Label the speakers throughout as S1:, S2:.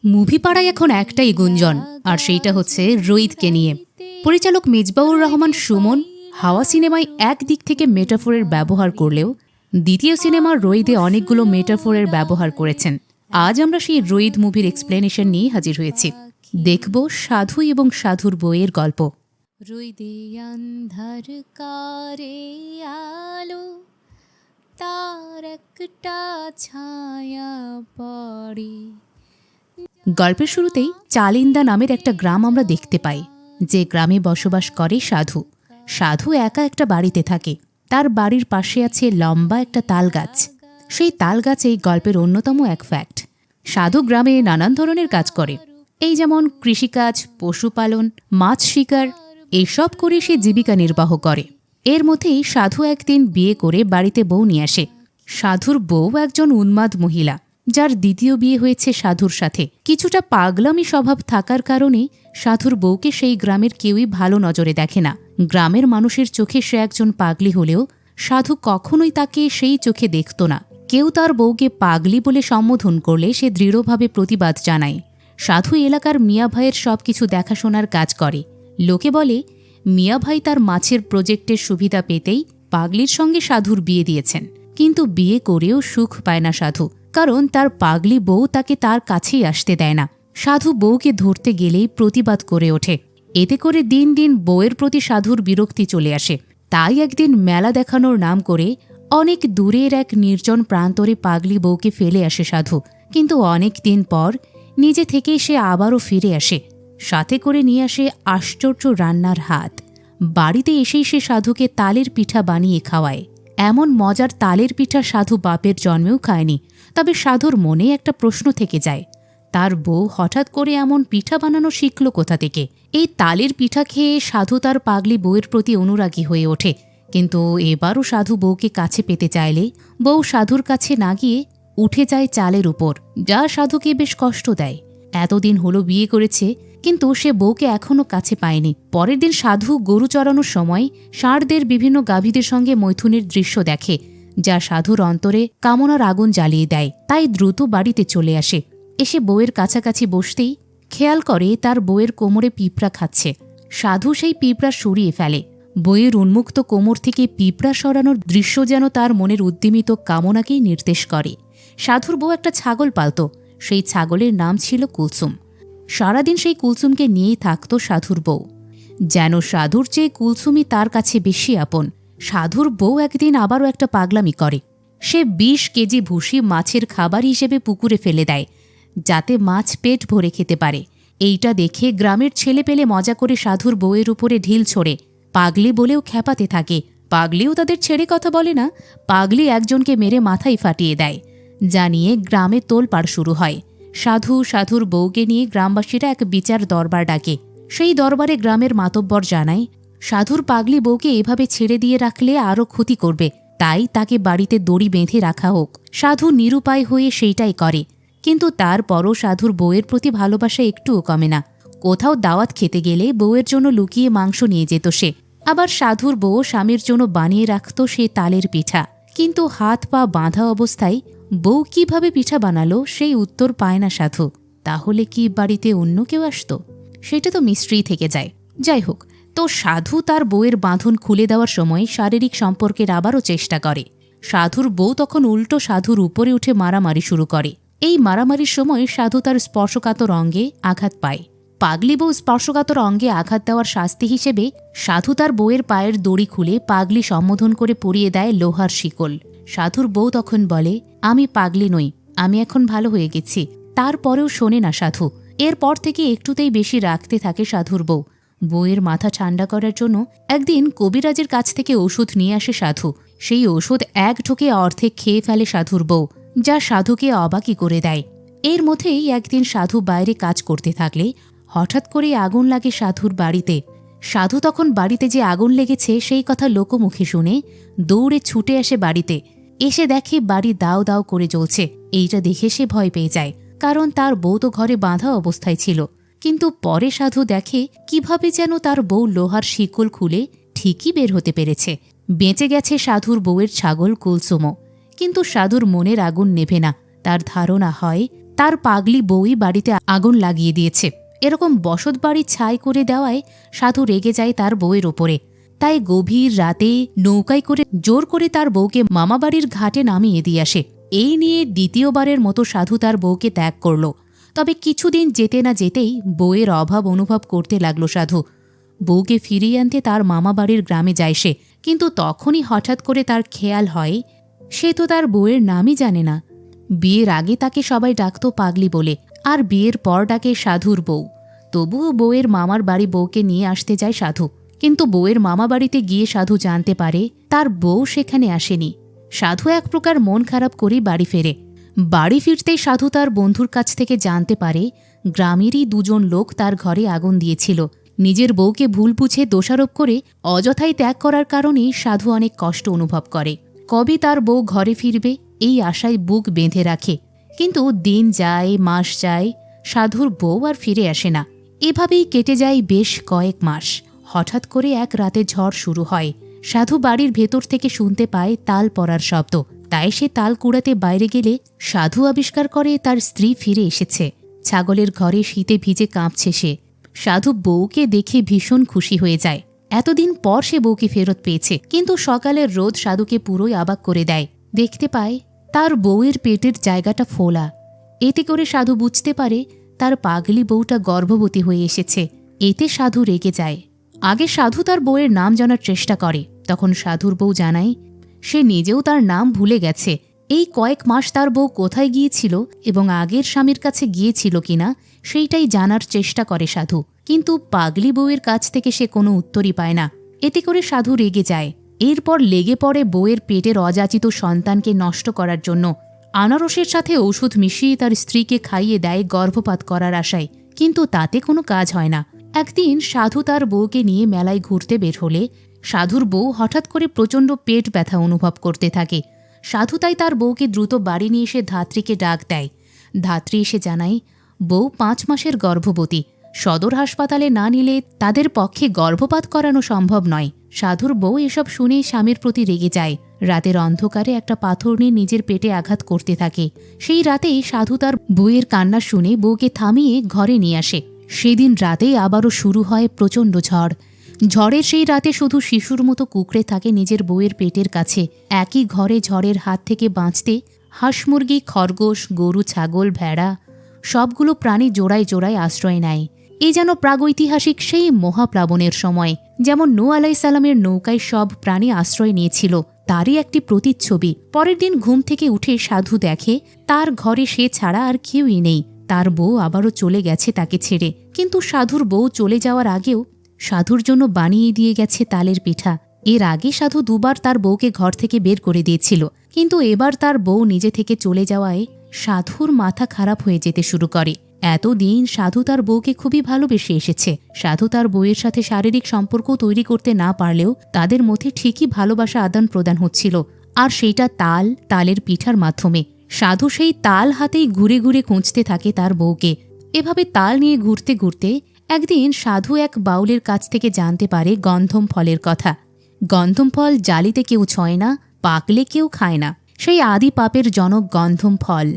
S1: Movie পাড়ায় এখন একটাই গুঞ্জন, আর সেইটা হচ্ছে রোহিতকে নিয়ে। পরিচালক মিজবাউর রহমান সুমন হাওয়া সিনেমায় এক দিক থেকে মেটাফোরের ব্যবহার করলেও দ্বিতীয় সিনেমার রোহিতে অনেকগুলো মেটাফোরের ব্যবহার করেছেন। আজ আমরা সেই রোহিত মুভির এক্সপ্লেনেশন নিয়ে হাজির হয়েছি। দেখব সাধু এবং সাধুর বইয়ের গল্প।
S2: রোদে অন্ধকারে আলো তার একটা ছায়া পড়ে।
S1: গল্পের শুরুতেই চালিন্দা নামের একটা গ্রাম আমরা দেখতে পাই, যে গ্রামে বসবাস করে সাধু। সাধু একা একটা বাড়িতে থাকে। তার বাড়ির পাশে আছে লম্বা একটা তাল গাছ। সেই তাল গাছ এই গল্পের অন্যতম এক ফ্যাক্ট। সাধু গ্রামে নানান ধরনের কাজ করে, এই যেমন কৃষিকাজ, পশুপালন, মাছ শিকার, এইসব করে সে জীবিকা নির্বাহ করে। এর মধ্যেই সাধু একদিন বিয়ে করে বাড়িতে বউ নিয়ে আসে। সাধুর বউ একজন উন্মাদ মহিলা, যার দ্বিতীয় বিয়ে হয়েছে সাধুর সাথে। কিছুটা পাগলামি স্বভাব থাকার কারণে সাধুর বউকে সেই গ্রামের কেউই ভালো নজরে দেখে না। গ্রামের মানুষের চোখে সে একজন পাগলি হলেও সাধু কখনোই তাকে সেই চোখে দেখত না। কেউ তার বউকে পাগলি বলে সম্বোধন করলে সে দৃঢ়ভাবে প্রতিবাদ জানায়। সাধু এলাকার মিয়া ভাইয়ের সবকিছু দেখাশোনার কাজ করে। লোকে বলে মিয়া ভাই তার মাছের প্রজেক্টের সুবিধা পেতেই পাগলির সঙ্গে সাধুর বিয়ে দিয়েছেন। কিন্তু বিয়ে করেও সুখ পায় না সাধু, কারণ তার পাগলি বউ তাকে তার কাছেই আসতে দেয় না। সাধু বউকে ধরতে গেলেই প্রতিবাদ করে ওঠে। এতে করে দিন দিন বউয়ের প্রতি সাধুর বিরক্তি চলে আসে। তাই একদিন মেলা দেখানোর নাম করে অনেক দূরের এক নির্জন প্রান্তরে পাগলি বউকে ফেলে আসে সাধু। কিন্তু অনেক দিন পর নিজে থেকেই সে আবারও ফিরে আসে। সাথে করে নিয়ে আসে আশ্চর্য রান্নার হাত। বাড়িতে এসেই সে সাধুকে তালের পিঠা বানিয়ে খাওয়ায়। এমন মজার তালের পিঠা সাধু বাপের জন্মেও খায়নি। তবে সাধুর মনে একটা প্রশ্ন থেকে যায়, তার বউ হঠাৎ করে এমন পিঠা বানানো শিখল কোথা থেকে? এই তালের পিঠা খেয়ে সাধু তার পাগলি বউয়ের প্রতি অনুরাগী হয়ে ওঠে। কিন্তু এবারও সাধু বউকে কাছে পেতে চাইলে বউ সাধুর কাছে না গিয়ে উঠে যায় চালের উপর, যা সাধুকে বেশ কষ্ট দেয়। এতদিন হলো বিয়ে করেছে, কিন্তু সে বউকে এখনো কাছে পায়নি। পরের দিন সাধু গরু চড়ানোর সময় ষাঁড়দের বিভিন্ন গাভীদের সঙ্গে মৈথুনের দৃশ্য দেখে, যা সাধুর অন্তরে কামনার আগুন জ্বালিয়ে দেয়। তাই দ্রুত বাড়িতে চলে আসে। এসে বউয়ের কাছাকাছি বসতেই খেয়াল করে তার বউয়ের কোমরে পিঁপড়া খাচ্ছে। সাধু সেই পিঁপড়া সরিয়ে ফেলে। বউয়ের উন্মুক্ত কোমর থেকে পিঁপড়া সরানোর দৃশ্য যেন তার মনের উদ্যমিত কামনাকেই নির্দেশ করে। সাধুর বউ একটা ছাগল পালত। সেই ছাগলের নাম ছিল কুলসুম। সারাদিন সেই কুলসুমকে নিয়েই থাকত সাধুর বউ। যেন সাধুর চেয়ে কুলসুমই তার কাছে বেশি আপন। সাধুর বউ একদিন আবারও একটা পাগলামি করে। সে 20 কেজি ভুসি মাছের খাবার হিসেবে পুকুরে ফেলে দেয়, যাতে মাছ পেট ভরে খেতে পারে। এইটা দেখে গ্রামের ছেলে পেলে মজা করে সাধুর বউয়ের উপরে ঢিল ছোড়ে। পাগলি বলেও খ্যাপাতে থাকে। পাগলিও তাদের ছেড়ে কথা বলে না। পাগলি একজনকে মেরে মাথায় ফাটিয়ে দেয়, যা নিয়ে গ্রামে তোলপাড় শুরু হয়। সাধুর বউকে নিয়ে গ্রামবাসীরা এক বিচার দরবার ডাকে। সেই দরবারে গ্রামের মাতব্বর জানায়, সাধুর পাগলি বউকে এভাবে ছেড়ে দিয়ে রাখলে আরও ক্ষতি করবে, তাই তাকে বাড়িতে দড়ি বেঁধে রাখা হোক। সাধু নিরুপায় হয়ে সেইটাই করে। কিন্তু তারপরও সাধুর বউয়ের প্রতি ভালোবাসা একটুও কমে না। কোথাও দাওয়াত খেতে গেলে বউয়ের জন্য লুকিয়ে মাংস নিয়ে যেত সে। আবার সাধুর বউ স্বামীর জন্য বানিয়ে রাখত সে তালের পিঠা। কিন্তু হাত পা বাঁধা অবস্থায় বউ কিভাবে পিঠা বানালো সেই উত্তর পায় না সাধু। তাহলে কি বাড়িতে অন্য কেউ আসত? সেটা তো মিস্ট্রি থেকে যায়। যাই হোক, তো সাধু তার বউয়ের বাঁধন খুলে দেওয়ার সময় শারীরিক সম্পর্কের আবারও চেষ্টা করে। সাধুর বউ তখন উল্টো সাধুর উপরে উঠে মারামারি শুরু করে। এই মারামারির সময় সাধু তার স্পর্শকাতর অঙ্গে আঘাত পায়। পাগলি বউ স্পর্শকাতর অঙ্গে আঘাত দেওয়ার শাস্তি হিসেবে সাধু তার বউয়ের পায়ের দড়ি খুলে পাগলি সম্বোধন করে পরিয়ে দেয় লোহার শিকল। সাধুর বউ তখন বলে, আমি পাগলি নই, আমি এখন ভালো হয়ে গেছি। তারপরেও শোনে না সাধু। এরপর থেকে একটুতেই বেশি রাখতে থাকে সাধুর বউ। বউয়ের মাথা ঠান্ডা করার জন্য একদিন কবিরাজের কাছ থেকে ওষুধ নিয়ে আসে সাধু। সেই ওষুধ এক ঢোকে অর্ধেক খেয়ে ফেলে সাধুর বউ, যা সাধুকে অবাকই করে দেয়। এর মধ্যেই একদিন সাধু বাইরে কাজ করতে থাকলে হঠাৎ করে আগুন লাগে সাধুর বাড়িতে। সাধু তখন বাড়িতে যে আগুন লেগেছে সেই কথা লোকমুখে শুনে দৌড়ে ছুটে আসে বাড়িতে। এসে দেখে বাড়ি দাও দাও করে জ্বলছে। এইটা দেখে সে ভয় পেয়ে যায়, কারণ তার বউ তো ঘরে বাঁধা অবস্থায় ছিল। কিন্তু পরে সাধু দেখে কিভাবে যেন তার বউ লোহার শিকল খুলে ঠিকই বের হতে পেরেছে। বেঁচে গেছে সাধুর বউয়ের ছাগল কুলসুমও। কিন্তু সাধুর মনের আগুন নেভে না। তার ধারণা হয় তার পাগলি বউই বাড়িতে আগুন লাগিয়ে দিয়েছে। এরকম বসত বাড়ি ছাই করে দেওয়ায় সাধু রেগে যায় তার বউয়ের ওপরে। তাই গভীর রাতে নৌকায় করে জোর করে তার বউকে মামাবাড়ির ঘাটে নামিয়ে দিয়ে আসে। এই নিয়ে দ্বিতীয়বারের মতো সাধু তার বউকে ত্যাগ করল। তবে কিছুদিন যেতে না যেতেই বউয়ের অভাব অনুভব করতে লাগলো সাধু। বউকে ফিরিয়ে আনতে তার মামাবাড়ির গ্রামে যায় সে, কিন্তু তখনই হঠাৎ করে তার খেয়াল হয় সে তো তার বউয়ের নামই জানে না। বিয়ের আগে তাকে সবাই ডাকত পাগলি বলে, আর বিয়ের পর ডাকে সাধুর বউ। তবুও বউয়ের মামার বাড়ি বউকে নিয়ে আসতে যায় সাধু, কিন্তু বউয়ের মামা বাড়িতে গিয়ে সাধু জানতে পারে তার বউ সেখানে আসেনি। সাধু এক প্রকার মন খারাপ করে বাড়ি ফেরে। বাড়ি ফিরতেই সাধু তার বন্ধুর কাছ থেকে জানতে পারে গ্রামেরই দুজন লোক তার ঘরে আগুন দিয়েছিল। নিজের বউকে ভুল বুঝে দোষারোপ করে অযথাই ত্যাগ করার কারণেই সাধু অনেক কষ্ট অনুভব করে। কবে তার বউ ঘরে ফিরবে এই আশায় বুক বেঁধে রাখে, কিন্তু দিন যায় মাস যায়, সাধুর বউ আর ফিরে আসে না। এভাবেই কেটে যায় বেশ কয়েক মাস। হঠাৎ করে এক রাতে ঝড় শুরু হয়। সাধু বাড়ির ভেতর থেকে শুনতে পায় তাল পড়ার শব্দ। তাই সে তাল কুড়াতে বাইরে গেলে সাধু আবিষ্কার করে তার স্ত্রী ফিরে এসেছে। ছাগলের ঘরে শীতে ভিজে কাঁপছে সে। সাধু বউকে দেখে ভীষণ খুশি হয়ে যায়। এতদিন পর সে বউকে ফেরত পেয়েছে, কিন্তু সকালের রোদ সাধুকে পুরোই অবাক করে দেয়। দেখতে পায় তার বউয়ের পেটের জায়গাটা ফোলা। এতে করে সাধু বুঝতে পারে তার পাগলি বউটা গর্ভবতী হয়ে এসেছে। এতে সাধু রেগে যায়। আগে সাধু তার বউয়ের নাম জানার চেষ্টা করে, তখন সাধুর বউ জানায় সে নিজেও তার নাম ভুলে গেছে। এই কয়েক মাস তার বউ কোথায় গিয়েছিল এবং আগের স্বামীর কাছে গিয়েছিল কিনা সেইটাই জানার চেষ্টা করে সাধু, কিন্তু পাগলি বউয়ের কাছ থেকে সে কোনো উত্তরই পায় না। এতে করে সাধু রেগে যায়। এরপর লেগে পড়ে বউয়ের পেটের অযাচিত সন্তানকে নষ্ট করার জন্য। আনারসের সাথে ঔষধ মিশিয়ে তার স্ত্রীকে খাইয়ে দেয় গর্ভপাত করার আশায়, কিন্তু তাতে কোনো কাজ হয় না। একদিন সাধু তার বউকে নিয়ে মেলায় ঘুরতে বের হলে সাধুর বউ হঠাৎ করে প্রচণ্ড পেট ব্যথা অনুভব করতে থাকে। সাধু তাই তার বউকে দ্রুত বাড়ি নিয়ে এসে ধাত্রীকে ডাক দেয়। ধাত্রী এসে জানায় বউ 5 মাসের গর্ভবতী। সদর হাসপাতালে না নিলে তাদের পক্ষে গর্ভপাত করানো সম্ভব নয়। সাধুর বউ এসব শুনে স্বামীর প্রতি রেগে যায়। রাতের অন্ধকারে একটা পাথর নিয়ে নিজের পেটে আঘাত করতে থাকে। সেই রাতেই সাধু তার বউয়ের কান্না শুনে বউকে থামিয়ে ঘরে নিয়ে আসে। সেদিন রাতেই আবারও শুরু হয় প্রচণ্ড ঝড়। ঝড়ের সেই রাতে শুধু শিশুর মতো কুঁকড়ে থাকে নিজের বউয়ের পেটের কাছে। একই ঘরে ঝড়ের হাত থেকে বাঁচতে হাঁস মুরগি খরগোশ গরু ছাগল ভেড়া সবগুলো প্রাণী জোড়ায় জোড়ায় আশ্রয় নেয়। এ যেন প্রাগৈতিহাসিক সেই মহাপ্লাবনের সময় যেমন নূহ আলাইসাল্লামের নৌকায় সব প্রাণী আশ্রয় নিয়েছিল, তারই একটি প্রতিচ্ছবি। পরের দিন ঘুম থেকে উঠে সাধু দেখে তার ঘরে সে ছাড়া আর কেউই নেই। তার বউ আবারও চলে গেছে তাকে ছেড়ে, কিন্তু সাধুর বউ চলে যাওয়ার আগেও সাধুর জন্য বানিয়ে দিয়ে গেছে তালের পিঠা। এর আগে সাধু দুবার তার বউকে ঘর থেকে বের করে দিয়েছিল, কিন্তু এবার তার বউ নিজে থেকে চলে যাওয়ায় সাধুর মাথা খারাপ হয়ে যেতে শুরু করে। এতদিন সাধু তার বউকে খুবই ভালোবেসে এসেছে। সাধু তার বউয়ের সাথে শারীরিক সম্পর্ক তৈরি করতে না পারলেও তাদের মধ্যে ঠিকই ভালোবাসা আদান প্রদান হচ্ছিল, আর সেইটা তালের পিঠার মাধ্যমে। সাধু সেই তাল হাতেই ঘুরে ঘুরে খুঁজতে থাকে তার বউকে। এভাবে তাল নিয়ে ঘুরতে ঘুরতে একদিন সাধু এক বাউলের কাছ থেকে জানতে পারে গন্ধম ফলের কথা। গন্ধম ফল জালিতে কেউ ছয় না, পাকলে কেউ খায় না। সেই আদি পাপের জনক গন্ধম ফল।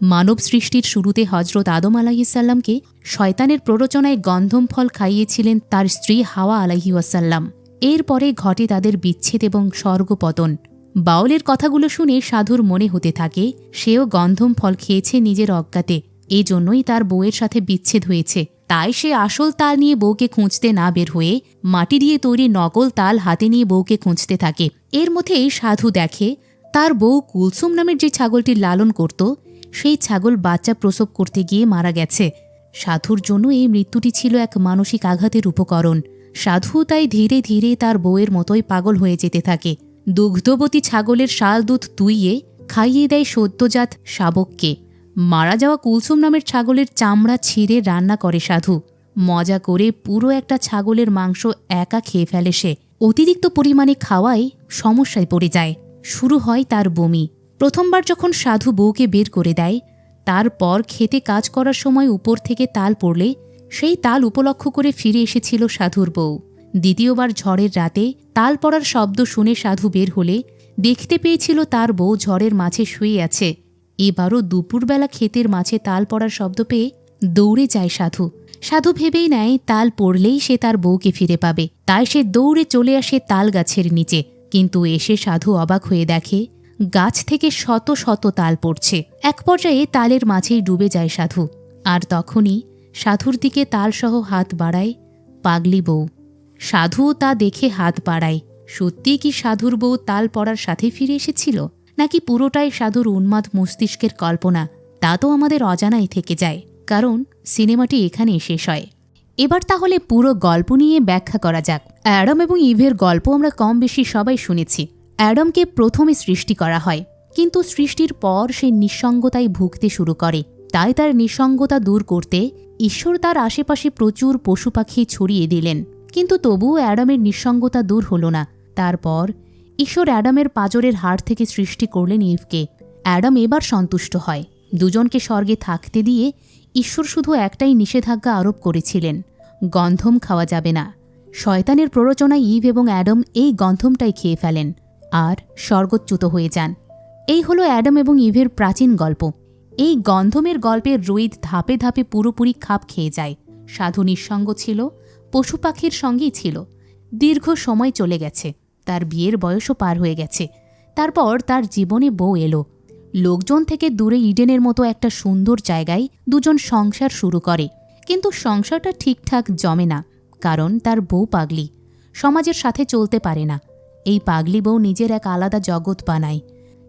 S1: মানব সৃষ্টির শুরুতে হজরত আদম আলাইহিসাল্লামকে শয়তানের প্ররোচনায় গন্ধম ফল খাইয়েছিলেন তার স্ত্রী হাওয়া আলাইহিওয়াসাল্লাম। এরপরে ঘটে তাদের বিচ্ছেদ এবং স্বর্গপতন। বাউলের কথাগুলো শুনে সাধুর মনে হতে থাকে সেও গন্ধম ফল খেয়েছে নিজের অজ্ঞাতে, এই জন্যই তার বউয়ের সাথে বিচ্ছেদ হয়েছে। তাই সে আসল তাল নিয়ে বউকে খুঁজতে না বের হয়ে মাটি দিয়ে তৈরি নকল তাল হাতে নিয়ে বউকে খুঁজতে থাকে। এর মধ্যেই সাধু দেখে তার বউ কুলসুম নামের যে ছাগলটি লালন করত সেই ছাগল বাচ্চা প্রসব করতে গিয়ে মারা গেছে। সাধুর জন্য এই মৃত্যুটি ছিল এক মানসিক আঘাতের উপকরণ। সাধু তাই ধীরে ধীরে তার বউয়ের মতোই পাগল হয়ে যেতে থাকে। দুগ্ধবতী ছাগলের শাল দুধ তুইয়ে খাইয়ে দেয় সদ্যজাত শাবককে। মারা যাওয়া কুলসুম নামের ছাগলের চামড়া ছিঁড়ে রান্না করে সাধু। মজা করে পুরো একটা ছাগলের মাংস একা খেয়ে ফেলে সে। অতিরিক্ত পরিমাণে খাওয়ায় সমস্যায় পড়ে যায়। শুরু হয় তার বমি। প্রথমবার যখন সাধু বউকে বের করে দেয়, তারপর খেতে কাজ করার সময় উপর থেকে তাল পড়লে সেই তাল উপলক্ষ করে ফিরে এসেছিল সাধুর বউ। দ্বিতীয়বার ঝড়ের রাতে তাল পড়ার শব্দ শুনে সাধু বের হলে দেখতে পেয়েছিল তার বউ ঝড়ের মাঝে শুয়ে আছে। এবারও দুপুরবেলা ক্ষেতের মাঝে তাল পড়ার শব্দ পেয়ে দৌড়ে যায় সাধু। সাধু ভেবেই নেয় তাল পড়লেই সে তার বউকে ফিরে পাবে, তাই সে দৌড়ে চলে আসে তাল গাছের নিচে। কিন্তু এসে সাধু অবাক হয়ে দেখে গাছ থেকে শত শত তাল পড়ছে। এক পর্যায়ে তালের মাঝেই ডুবে যায় সাধু। আর তখনই সাধুর দিকে তালসহ হাত বাড়ায় পাগলি বউ। সাধুও তা দেখে হাত বাড়ায়। সত্যি কি সাধুর বউ তাল পড়ার সাথে ফিরে এসেছিল, নাকি পুরোটাই সাধুর উন্মাদ মস্তিষ্কের কল্পনা, তা তো আমাদের অজানাই থেকে যায়, কারণ সিনেমাটি এখানেই শেষ হয়। এবার তাহলে পুরো গল্প নিয়ে ব্যাখ্যা করা যাক। অ্যাডাম এবং ইভের গল্প আমরা কম বেশি সবাই শুনেছি। অ্যাডামকে প্রথমে সৃষ্টি করা হয়, কিন্তু সৃষ্টির পর সে নিঃসঙ্গতায় ভুগতে শুরু করে। তাই তার নিঃসঙ্গতা দূর করতে ঈশ্বর তার আশেপাশে প্রচুর পশু পাখি ছড়িয়ে দিলেন, কিন্তু তবুও অ্যাডামের নিঃসঙ্গতা দূর হল না। তারপর ঈশ্বর অ্যাডামের পাঁজরের হাড় থেকে সৃষ্টি করলেন ইভকে। অ্যাডাম এবার সন্তুষ্ট হয়। দুজনকে স্বর্গে থাকতে দিয়ে ঈশ্বর শুধু একটাই নিষেধাজ্ঞা আরোপ করেছিলেন, গন্ধম খাওয়া যাবে না। শয়তানের প্ররোচনায় ইভ এবং অ্যাডাম এই গন্ধমটাই খেয়ে ফেলেন আর স্বর্গচ্যুত হয়ে যান। এই হলো অ্যাডাম এবং ইভের প্রাচীন গল্প। এই গন্ধমের গল্পের রোহিত ধাপে ধাপে পুরোপুরি খাপ খেয়ে যায়। সাধু নিঃসঙ্গ ছিল, পশু পাখির সঙ্গেই ছিল। দীর্ঘ সময় চলে গেছে, তার বিয়ের বয়সও পার হয়ে গেছে। তারপর তার জীবনে বউ এলো। লোকজন থেকে দূরে ইডেনের মতো একটা সুন্দর জায়গায় দুজন সংসার শুরু করে, কিন্তু সংসারটা ঠিকঠাক জমে না, কারণ তার বউ পাগলি, সমাজের সাথে চলতে পারে না। এই পাগলি বউ নিজের এক আলাদা জগৎ বানায়।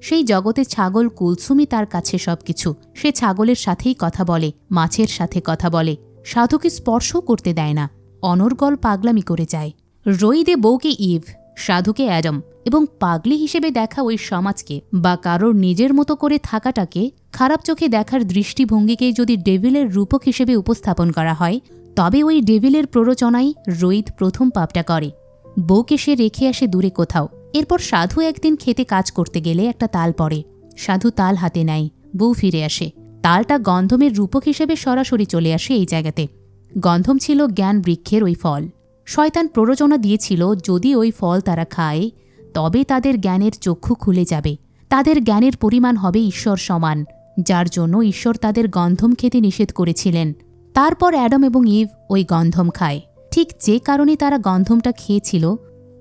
S1: সেই জগতে ছাগল কুলসুমি তার কাছে সবকিছু। সে ছাগলের সাথেই কথা বলে, মাছের সাথে কথা বলে, সাধুকে স্পর্শও করতে দেয় না, অনর্গল পাগলামি করে যায়। রোহিদে বউকে ইভ, সাধুকে অ্যাডাম, এবং পাগলি হিসেবে দেখা ওই সমাজকে বা কারোর নিজের মতো করে থাকাটাকে, খারাপ চোখে দেখার দৃষ্টিভঙ্গিকে যদি ডেভিলের রূপক হিসেবে উপস্থাপন করা হয়, তবে ওই ডেভিলের প্ররোচনায় রোহিত প্রথম পাপটা করে। বউকে সে রেখে আসে দূরে কোথাও। এরপর সাধু একদিন খেতে কাজ করতে গেলে একটা তাল পড়ে। সাধু তাল হাতে নেয়, বউ ফিরে আসে। তালটা গন্ধমের রূপক হিসেবে সরাসরি চলে আসে এই জায়গাতে। গন্ধম ছিল জ্ঞান বৃক্ষের ওই ফল। শয়তান প্ররোচনা দিয়েছিল যদি ওই ফল তারা খায় তবে তাদের জ্ঞানের চক্ষু খুলে যাবে, তাদের জ্ঞানের পরিমাণ হবে ঈশ্বর সমান, যার জন্য ঈশ্বর তাদের গন্ধম খেতে নিষেধ করেছিলেন। তারপর অ্যাডাম এবং ইভ ওই গন্ধম খায়। ঠিক যে কারণে তারা গন্ধমটা খেয়েছিল,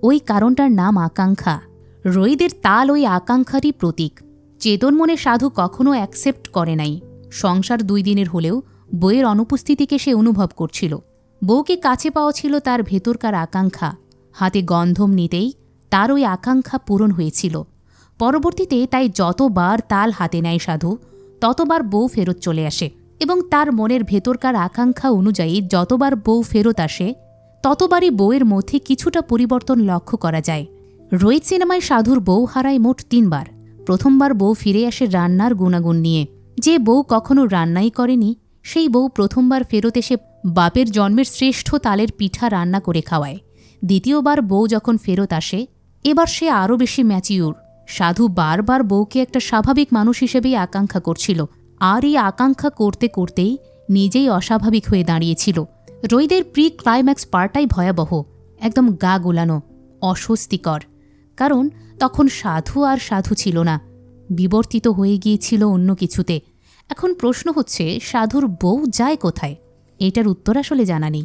S1: ওই কারণটার নাম আকাঙ্ক্ষা। রোহিদের তাল ওই আকাঙ্ক্ষারই প্রতীক। চেতন মনে সাধু কখনো অ্যাকসেপ্ট করে নাই। সংসার 2 দিনের হলেও বউয়ের অনুপস্থিতিকে সে অনুভব করছিল। বউকে কাছে পাওয়া ছিল তার ভেতরকার আকাঙ্ক্ষা। হাতে গন্ধম নিতেই তার ওই আকাঙ্ক্ষা পূরণ হয়েছিল। পরবর্তীতে তাই যতবার তাল হাতে নেয় সাধু, ততবার বউ ফেরত চলে আসে, এবং তার মনের ভেতরকার আকাঙ্ক্ষা অনুযায়ী যতবার বউ ফেরত আসে, ততবারই বউয়ের মধ্যে কিছুটা পরিবর্তন লক্ষ্য করা যায়। রোহিত সিনেমায় সাধুর বউ হারায় মোট 3 বার। প্রথমবার বউ ফিরে আসে রান্নার গুণাগুণ নিয়ে। যে বউ কখনো রান্নাই করেনি, সেই বউ প্রথমবার ফেরত এসে বাপের জন্মের শ্রেষ্ঠ তালের পিঠা রান্না করে খাওয়ায়। দ্বিতীয়বার বউ যখন ফেরত আসে, এবার সে আরও বেশি ম্যাচিউর। সাধু বারবার বউকে একটা স্বাভাবিক মানুষ হিসেবেই আকাঙ্ক্ষা করছিল, আর এই আকাঙ্ক্ষা করতে করতেই নিজেই অস্বাভাবিক হয়ে দাঁড়িয়েছিল। রোহিদের প্রি ক্লাইম্যাক্স পার্টটাই ভয়াবহ, একদম গা গোলানো, অস্বস্তিকর। কারণ তখন সাধু আর সাধু ছিল না, বিবর্তিত হয়ে গিয়েছিল অন্য কিছুতে। এখন প্রশ্ন হচ্ছে, সাধুর বউ যায় কোথায়? এটার উত্তর আসলে জানা নেই।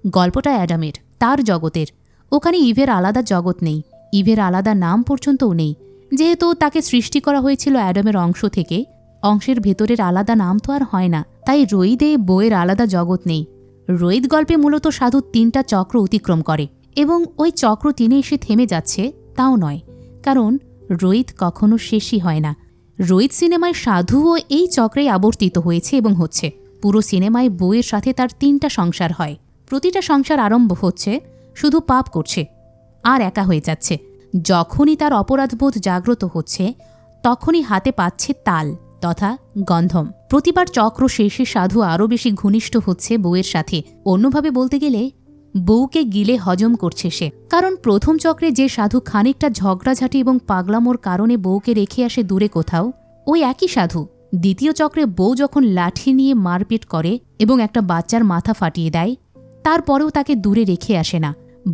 S1: গল্পটা অ্যাডামের, তার জগতের। ওখানে ইভের আলাদা জগৎ নেই, ইভের আলাদা নাম পর্যন্তও নেই। যেহেতু তাকে সৃষ্টি করা হয়েছিল অ্যাডামের অংশ থেকে, অংশের ভেতরের আলাদা নাম তো আর হয় না। তাই রোহিদে বউয়ের আলাদা জগৎ নেই। রোহিত গল্পে মূলত সাধু 3টা চক্র অতিক্রম করে, এবং ওই চক্র 3 এসে থেমে যাচ্ছে তাও নয়, কারণ রোহিত কখনো শেষই হয় না। রোহিত সিনেমায় সাধুও এই চক্রেই আবর্তিত হয়েছে এবং হচ্ছে। পুরো সিনেমায় বউয়ের সাথে তার 3টা সংসার হয়। প্রতিটা সংসার আরম্ভ হচ্ছে শুধু পাপ করছে আর একা হয়ে যাচ্ছে। যখনই তার অপরাধবোধ জাগ্রত হচ্ছে, তখনই হাতে পাচ্ছে তাল তথা গন্ধম। প্রতিবার চক্র শেষে সাধু আরও বেশি ঘনিষ্ঠ হচ্ছে বউয়ের সাথে। অন্যভাবে বলতে গেলে বউকে গিলে হজম করছে সে। কারণ প্রথম চক্রে যে সাধু খানিকটা ঝগড়াঝাঁটি এবং পাগলামোর কারণে বউকে রেখে আসে দূরে কোথাও, ওই একই সাধু দ্বিতীয় চক্রে বউ যখন লাঠি নিয়ে মারপিট করে এবং একটা বাচ্চার মাথা ফাটিয়ে দেয়, তারপরেও তাকে দূরে রেখে আসে না,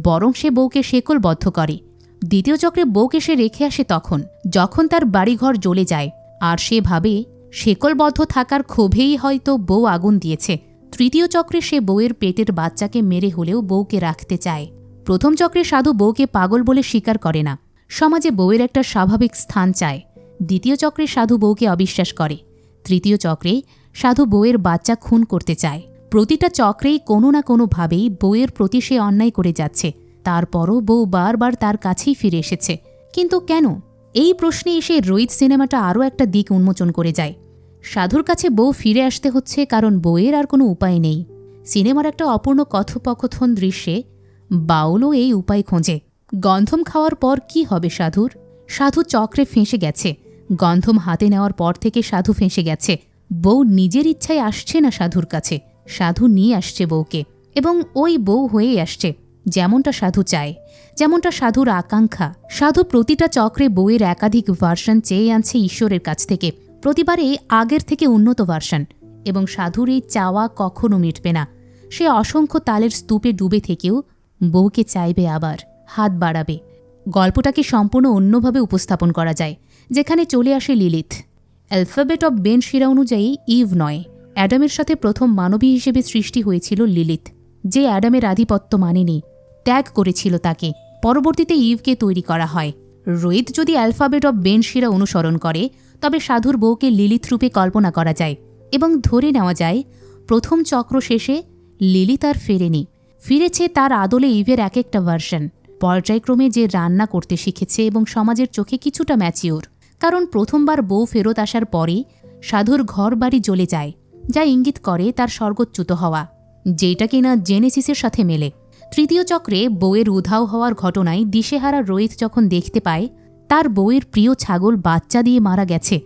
S1: বরং সে বউকে শেকলবদ্ধ করে। দ্বিতীয় চক্রে বউকে সে রেখে আসে তখন যখন তার বাড়িঘর জ্বলে যায়, আর সে ভাবে শেকলবদ্ধ থাকার ক্ষোভেই হয়তো বউ আগুন দিয়েছে। তৃতীয় চক্রে সে বউয়ের পেটের বাচ্চাকে মেরে হলেও বউকে রাখতে চায়। প্রথম চক্রে সাধু বউকে পাগল বলে স্বীকার করে না, সমাজে বউয়ের একটা স্বাভাবিক স্থান চায়। দ্বিতীয় চক্রে সাধু বউকে অবিশ্বাস করে। তৃতীয় চক্রে সাধু বউয়ের বাচ্চা খুন করতে চায়। প্রতিটা চক্রেই কোনো না কোনোভাবেই বউয়ের প্রতি সে অন্যায় করে যাচ্ছে। তারপরও বউ বারবার তার কাছেই ফিরে এসেছে। কিন্তু কেন? এই প্রশ্নে এসে রোহিত সিনেমাটা আরও একটা দিক উন্মোচন করে যায়। সাধুর কাছে বউ ফিরে আসতে হচ্ছে কারণ বউয়ের আর কোনো উপায় নেই। সিনেমার একটা অপূর্ণ কথোপকথন দৃশ্যে বাউলও এই উপায় খোঁজে। গন্ধম খাওয়ার পর কি হবে সাধুর? সাধু চক্রে ফেঁসে গেছে। গন্ধম হাতে নেওয়ার পর থেকে সাধু ফেঁসে গেছে। বউ নিজের ইচ্ছায় আসছে না সাধুর কাছে, সাধু নিয়ে আসছে বউকে, এবং ওই বউ হয়েই আসছে যেমনটা সাধু চায়, যেমনটা সাধুর আকাঙ্ক্ষা। সাধু প্রতিটা চক্রে বউয়ের একাধিক ভার্সন চেয়ে আনছে ঈশ্বরের কাছ থেকে, প্রতিবারে আগের থেকে উন্নত ভার্সন। এবং সাধুর এই চাওয়া কখনো মিটবে না। সে অসংখ্য তালের স্তূপে ডুবে থেকেও বউকে চাইবে, আবার হাত বাড়াবে। গল্পটাকে সম্পূর্ণ অন্যভাবে উপস্থাপন করা যায়, যেখানে চলে আসে লিলিথ। অ্যালফাবেট অব বেন শিরা অনুযায়ী ইভ নয়, অ্যাডামের সাথে প্রথম মানবী হিসেবে সৃষ্টি হয়েছিল লিলিথ, যে অ্যাডামের আধিপত্য মানেনি, ত্যাগ করেছিল তাকে। পরবর্তীতে ইভকে তৈরি করা হয়। রোহিত যদি অ্যালফাবেট অব বেন শিরা অনুসরণ করে, তবে সাধুর বউকে লিলিথ রূপে কল্পনা করা যায় এবং ধরে নেওয়া যায় প্রথম চক্র শেষে লিলিথ আর ফেরেনি, ফিরেছে তার আদলে ইভের এক একটা ভার্সন। পর্যায়ক্রমে যে রান্না করতে শিখেছে এবং সমাজের চোখে কিছুটা ম্যাচিওর, কারণ প্রথমবার বউ ফেরত আসার পরে সাধুর ঘর বাড়ি জ্বলে যায়, যা ইঙ্গিত করে তার স্বর্গচ্যুত হওয়া, যেটা কিনা জেনেসিসের সাথে মেলে। তৃতীয় চক্রে বউয়ের উধাও হওয়ার ঘটনায় দিশেহারা রোহিত যখন দেখতে পায় তার বউয়ের প্রিয় ছাগল বাচ্চা দিয়ে মারা গেছে,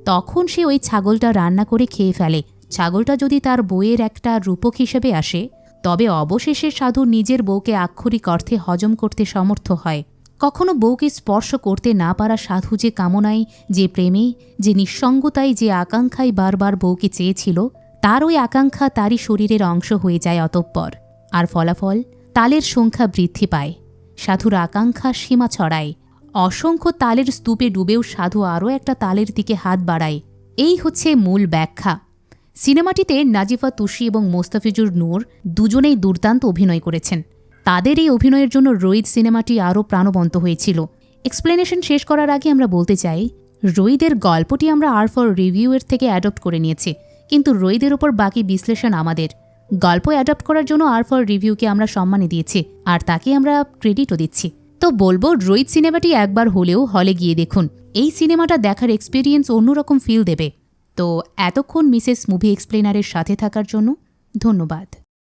S1: তখন সে ওই ছাগলটা রান্না করে খেয়ে ফেলে। ছাগলটা যদি তার বউয়ের একটা রূপক হিসেবে আসে, তবে অবশেষে সাধু নিজের বউকে আক্ষরিক অর্থে হজম করতে সমর্থ হয়। কখনো বউকে স্পর্শ করতে না পারা সাধু যে কামনায়, যে প্রেমে, যে নিঃসঙ্গতায়, যে আকাঙ্ক্ষায় বারবার বউকে চেয়েছিল, তার ওই আকাঙ্ক্ষা তারই শরীরের অংশ হয়ে যায় অতঃপর। আর ফলাফল, তালের সংখ্যা বৃদ্ধি পায়, সাধুর আকাঙ্ক্ষা সীমা ছড়ায়। অসংখ্য তালের স্তূপে ডুবেও সাধু আরও একটা তালের দিকে হাত বাড়ায়। এই হচ্ছে মূল ব্যাখ্যা। সিনেমাটিতে নাজিফা তুষি এবং মোস্তাফিজুর নূর দুজনেই দুর্দান্ত অভিনয় করেছেন। তাদের এই অভিনয়ের জন্য রোহিত সিনেমাটি আরও প্রাণবন্ত হয়েছিল। এক্সপ্লেনেশন শেষ করার আগে আমরা বলতে চাই, রোহিতের গল্পটি আমরা আর ফর রিভিউয়ের থেকে অ্যাডপ্ট করে নিয়েছি, কিন্তু রোহিতের ওপর বাকি বিশ্লেষণ আমাদের। গল্প অ্যাডপ্ট করার জন্য আর ফর রিভিউকে আমরা সম্মানই দিয়েছি, আর তাকে আমরা ক্রেডিটও দিচ্ছি। তো বলবো, রোহিত সিনেমাটি একবার হলেও হলে গিয়ে দেখুন। এই সিনেমাটা দেখার এক্সপিরিয়েন্স অন্যরকম ফিল দেবে। তো এতক্ষণ মিসেস মুভি এক্সপ্লেনারের সাথে থাকার জন্য ধন্যবাদ।